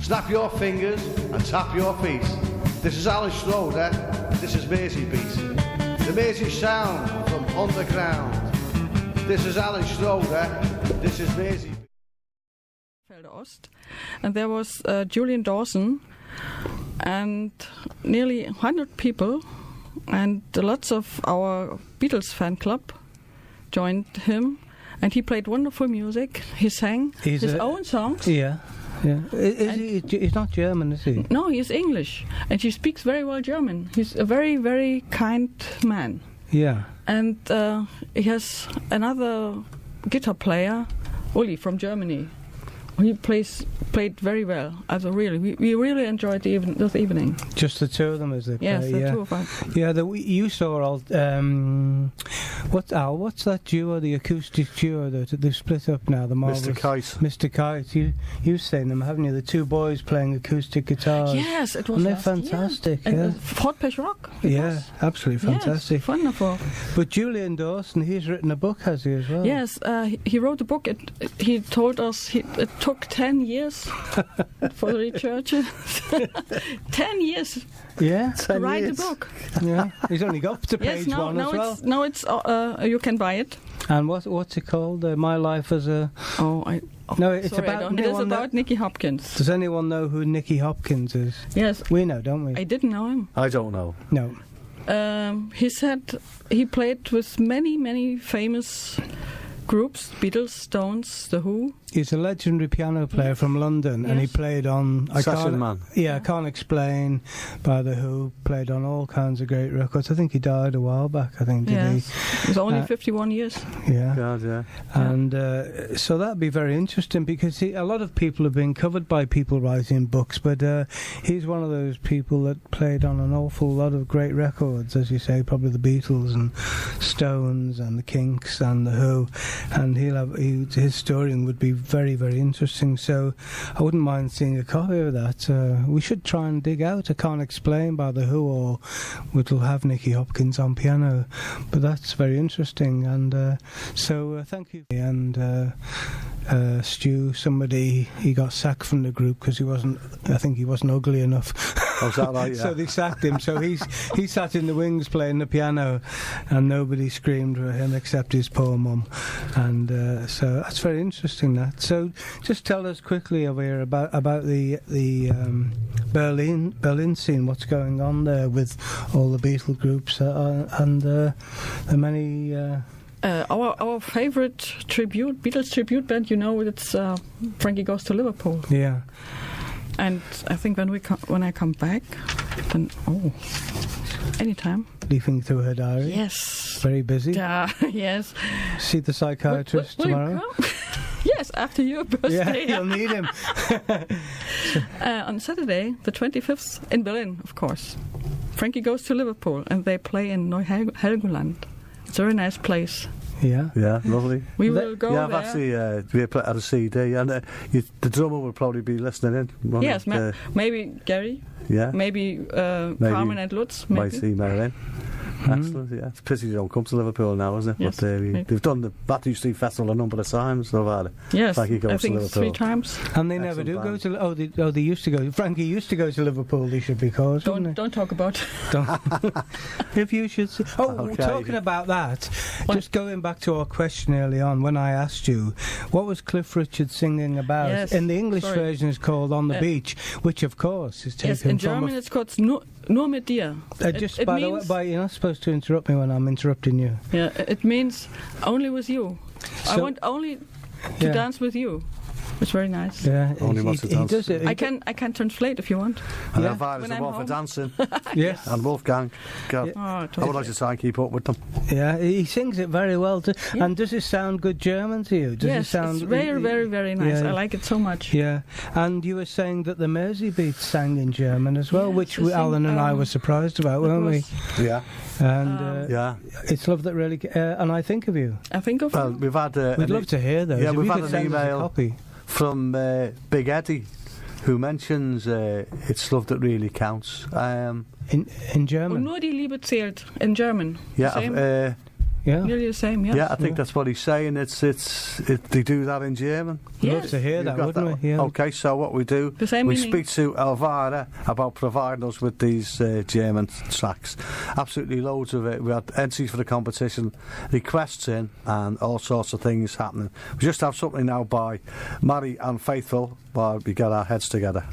Snap your fingers and tap your feet. This is Alan Schroeder, this is Maisie Beat. The Maisie sound from underground. This is Alan Schroeder, this is Maisie Beat. Ost. And there was Julian Dawson and nearly 100 people, and lots of our Beatles fan club joined him, and he played wonderful music. He sang his own songs. Yeah. He's not German, is he? No, he's English, and he speaks very well German. He's a very, very kind man. Yeah. And he has another guitar player, Uli from Germany. He played very well. Also, really, we really enjoyed this evening. Just the two of them, is it? Yes, the two of us. Yeah, you saw all. What's that duo? The acoustic duo that they've split up now. The marvelous Mr. Kite. You've seen them, haven't you? The two boys playing acoustic guitars. Yes, it was. And they're fantastic. Yeah. Fort Pech Rock. Yeah, absolutely fantastic. Yes, wonderful. But Julian Dawson, he's written a book, has he, as well? Yes, he wrote a book. He told us it took 10 years for the research. 10 years. Yeah, to write the book. Yeah, he's only got to page one as well. It's you can buy it. And what's it called? My Life as a. It's about Nicky Hopkins. Does anyone know who Nicky Hopkins is? Yes, we know, don't we? I didn't know him. I don't know. No. He said he played with many famous groups: Beatles, Stones, The Who. He's a legendary piano player from London, and he played on Session Man. Yeah, I Can't Explain by The Who. Played on all kinds of great records. I think he died a while back. I think did he? It was only 51 years. Yeah. God, yeah. And so that'd be very interesting, because a lot of people have been covered by people writing books, but he's one of those people that played on an awful lot of great records, as you say, probably the Beatles and Stones and the Kinks and The Who, and his story would be very, very interesting. So I wouldn't mind seeing a copy of that. We should try and dig out I Can't Explain by The Who, or we'll have Nicky Hopkins on piano. But that's very interesting. And so thank you. And Stu, he got sacked from the group because he wasn't ugly enough. Oh, is that right? Yeah. So they sacked him. So he sat in the wings playing the piano, and nobody screamed for him except his poor mum. And so that's very interesting. That. So just tell us quickly over here about the Berlin scene. What's going on there with all the Beatle groups and the many. Our favorite Beatles tribute band, it's Frankie Goes to Liverpool. Yeah. And I think when I come back, then anytime. Leafing through her diary. Yes. Very busy. Yes. See the psychiatrist tomorrow. Yes, after your birthday. Yeah, you'll need him. On Saturday, the 25th, in Berlin, of course. Frankie Goes to Liverpool, and they play in Neu-Helgoland. It's a very nice place. Yeah. Yeah, lovely. We will go there. Yeah, I've actually had a CD, and the drummer will probably be listening in. Yes, maybe Gary. Yeah. Maybe Carmen and Lutz. Might see Marilyn. Excellent, yeah. It's a pity you don't come to Liverpool now, isn't it? Yes, but they've done the Battersea Street Festival a number of times. Yes, Frankie goes I think to Liverpool 3 times. And they never do go to. They used to go. Frankie used to go to Liverpool. They should be called. Don't talk about. If you should. Talking about that. What? Just going back to our question early on, when I asked you, what was Cliff Richard singing about? Yes, in the English version, it's called "On the Beach," which of course is taken in from. German, it's called "Nur mit dir." Just by the way, you're not supposed to interrupt me when I'm interrupting you. Yeah, it means only with you. I want only to dance with you. It's very nice. Yeah, only wants to dance. Does it. I can translate if you want. And Elvira's the one for dancing. Yes. And Wolfgang. God, I would like to try and keep up with them. Yeah, he sings it very well. And does it sound good German to you? Yes, it's very, very, very nice. Yeah. I like it so much. Yeah, and you were saying that the Mersey Beats sang in German as well, which Alan and I were surprised about, weren't we? Yeah. And it's love that really. And I think of you. I think of you. Well, we've had. We'd love to hear those. Yeah, if we've you had could an send us a email copy. From Big Eddie, who mentions it's love that really counts. In German. Und nur die Liebe zählt in German. Yeah, nearly the same. Yes. Yeah, I think that's what he's saying. They do that in German. We'd love to hear that, wouldn't we? Yeah. Okay, so what we do, The same we meaning. speak to Elvira about providing us with these German tracks. Absolutely loads of it. We had entries for the competition, requests in, and all sorts of things happening. We just have something now by Mary and Faithful while we get our heads together.